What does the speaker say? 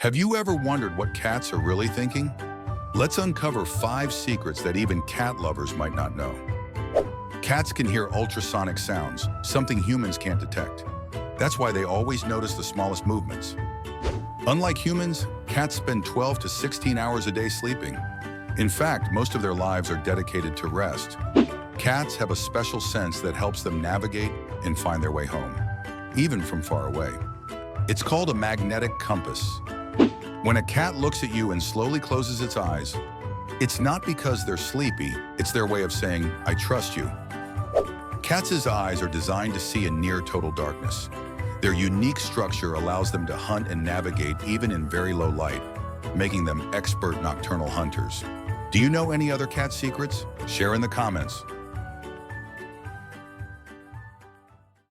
Have you ever wondered what cats are really thinking? Let's uncover 5 secrets that even cat lovers might not know. Cats can hear ultrasonic sounds, something humans can't detect. That's why they always notice the smallest movements. Unlike humans, cats spend 12 to 16 hours a day sleeping. In fact, most of their lives are dedicated to rest. Cats have a special sense that helps them navigate and find their way home, even from far away. It's called a magnetic compass. When a cat looks at you and slowly closes its eyes, it's not because they're sleepy, it's their way of saying, "I trust you." Cats' eyes are designed to see in near total darkness. Their unique structure allows them to hunt and navigate even in very low light, making them expert nocturnal hunters. Do you know any other cat secrets? Share in the comments.